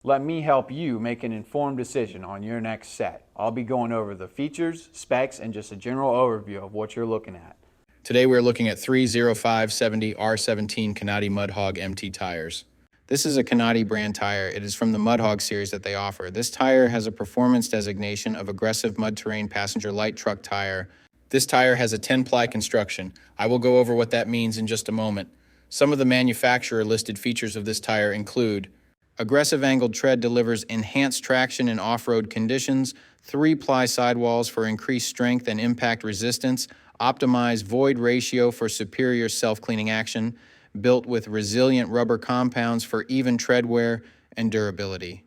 Let me help you make an informed decision on your next set. I'll be going over the features, specs, and just a general overview of what you're looking at. Today we're looking at 30570R17 Kanati Mud Hog MT tires. This is a Kanati brand tire. It is from the Mud Hog series that they offer. This tire has a performance designation of aggressive mud terrain passenger light truck tire. This tire has a 10-ply construction. I will go over what that means in just a moment. Some of the manufacturer listed features of this tire include: aggressive angled tread delivers enhanced traction in off-road conditions, 3-ply sidewalls for increased strength and impact resistance, optimized void ratio for superior self-cleaning action, built with resilient rubber compounds for even tread wear and durability.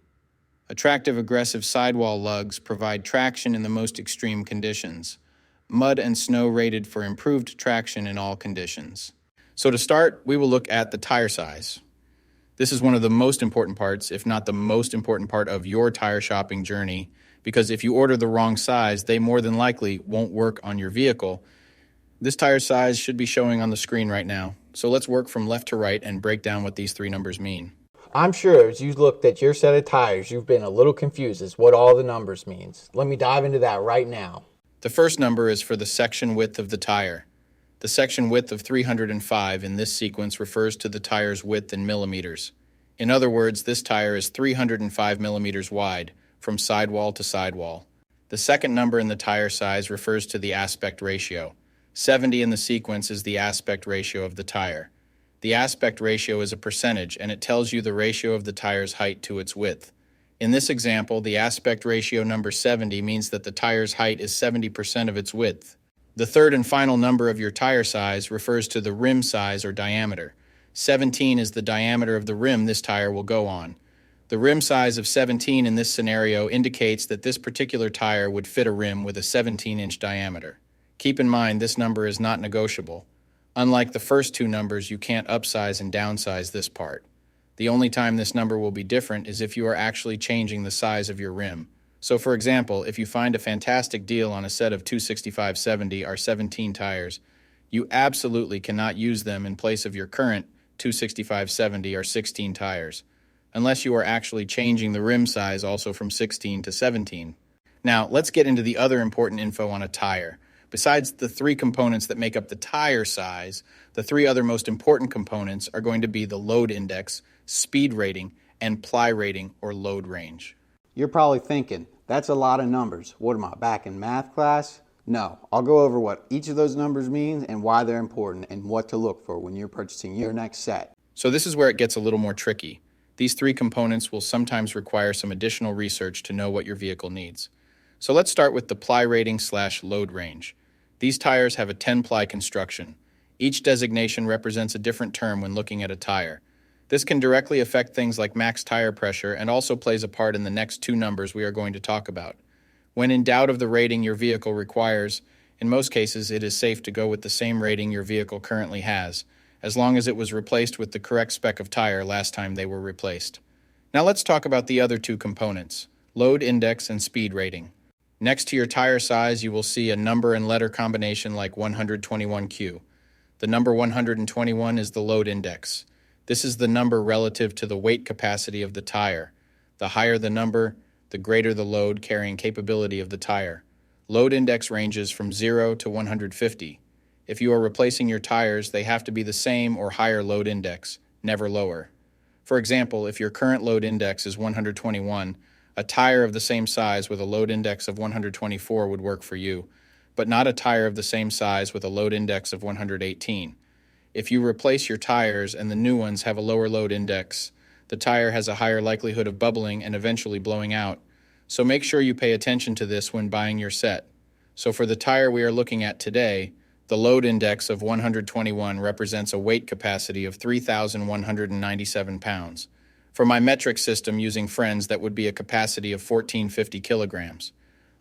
Attractive aggressive sidewall lugs provide traction in the most extreme conditions. Mud and snow rated for improved traction in all conditions. So to start, we will look at the tire size. This is one of the most important parts, if not the most important part of your tire shopping journey, because if you order the wrong size, they more than likely won't work on your vehicle. This tire size should be showing on the screen right now. So let's work from left to right and break down what these three numbers mean. I'm sure as you looked at your set of tires, you've been a little confused as what all the numbers means. Let me dive into that right now. The first number is for the section width of the tire. The section width of 305 in this sequence refers to the tire's width in millimeters. In other words, this tire is 305 millimeters wide, from sidewall to sidewall. The second number in the tire size refers to the aspect ratio. 70 in the sequence is the aspect ratio of the tire. The aspect ratio is a percentage, and it tells you the ratio of the tire's height to its width. In this example, the aspect ratio number 70 means that the tire's height is 70% of its width. The third and final number of your tire size refers to the rim size or diameter. 17 is the diameter of the rim this tire will go on. The rim size of 17 in this scenario indicates that this particular tire would fit a rim with a 17-inch diameter. Keep in mind, this number is not negotiable. Unlike the first two numbers, you can't upsize and downsize this part. The only time this number will be different is if you are actually changing the size of your rim. So for example, if you find a fantastic deal on a set of 265/70 R17 tires, you absolutely cannot use them in place of your current 265/70 R16 tires, unless you are actually changing the rim size also from 16 to 17. Now, let's get into the other important info on a tire. Besides the three components that make up the tire size, the three other most important components are going to be the load index, speed rating, and ply rating or load range. You're probably thinking, that's a lot of numbers. What am I, back in math class? No, I'll go over what each of those numbers means and why they're important and what to look for when you're purchasing your next set. So this is where it gets a little more tricky. These three components will sometimes require some additional research to know what your vehicle needs. So let's start with the ply rating / load range. These tires have a 10-ply construction. Each designation represents a different term when looking at a tire. This can directly affect things like max tire pressure and also plays a part in the next two numbers we are going to talk about. When in doubt of the rating your vehicle requires, in most cases it is safe to go with the same rating your vehicle currently has, as long as it was replaced with the correct spec of tire last time they were replaced. Now let's talk about the other two components, load index and speed rating. Next to your tire size, you will see a number and letter combination like 121Q. The number 121 is the load index. This is the number relative to the weight capacity of the tire. The higher the number, the greater the load carrying capability of the tire. Load index ranges from 0 to 150. If you are replacing your tires, they have to be the same or higher load index, never lower. For example, if your current load index is 121, a tire of the same size with a load index of 124 would work for you, but not a tire of the same size with a load index of 118. If you replace your tires and the new ones have a lower load index, the tire has a higher likelihood of bubbling and eventually blowing out. So make sure you pay attention to this when buying your set. So for the tire we are looking at today, the load index of 121 represents a weight capacity of 3,197 pounds. For my metric system using Friends, that would be a capacity of 1,450 kilograms.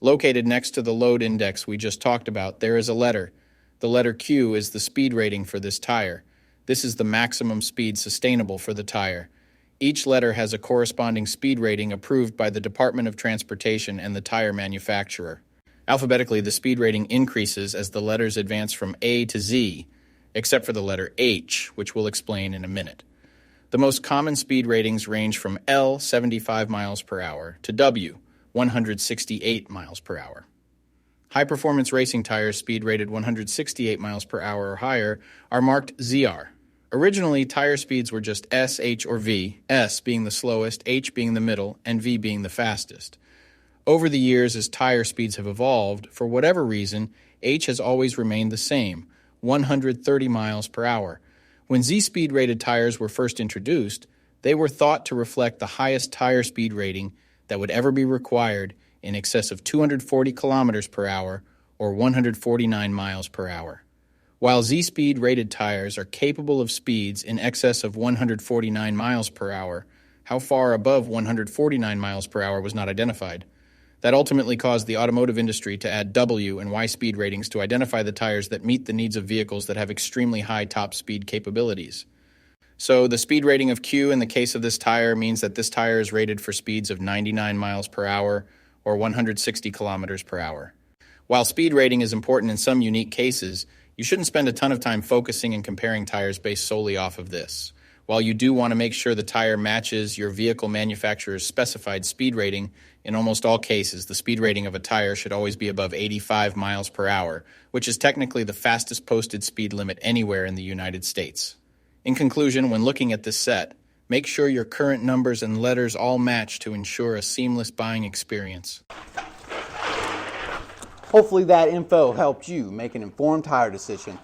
Located next to the load index we just talked about, there is a letter. The letter Q is the speed rating for this tire. This is the maximum speed sustainable for the tire. Each letter has a corresponding speed rating approved by the Department of Transportation and the tire manufacturer. Alphabetically, the speed rating increases as the letters advance from A to Z, except for the letter H, which we'll explain in a minute. The most common speed ratings range from L, 75 miles per hour, to W, 168 miles per hour. High-performance racing tires speed rated 168 miles per hour or higher are marked ZR. Originally, tire speeds were just S, H, or V, S being the slowest, H being the middle, and V being the fastest. Over the years, as tire speeds have evolved, for whatever reason, H has always remained the same, 130 miles per hour. When Z-speed rated tires were first introduced, they were thought to reflect the highest tire speed rating that would ever be required, in excess of 240 kilometers per hour or 149 miles per hour. While Z-speed rated tires are capable of speeds in excess of 149 miles per hour, how far above 149 miles per hour was not identified. That ultimately caused the automotive industry to add W and Y speed ratings to identify the tires that meet the needs of vehicles that have extremely high top speed capabilities. So the speed rating of Q in the case of this tire means that this tire is rated for speeds of 99 miles per hour or 160 kilometers per hour. While speed rating is important in some unique cases, you shouldn't spend a ton of time focusing and comparing tires based solely off of this. While you do want to make sure the tire matches your vehicle manufacturer's specified speed rating, in almost all cases, the speed rating of a tire should always be above 85 miles per hour, which is technically the fastest posted speed limit anywhere in the United States. In conclusion, when looking at this set, make sure your current numbers and letters all match to ensure a seamless buying experience. Hopefully that info helped you make an informed tire decision.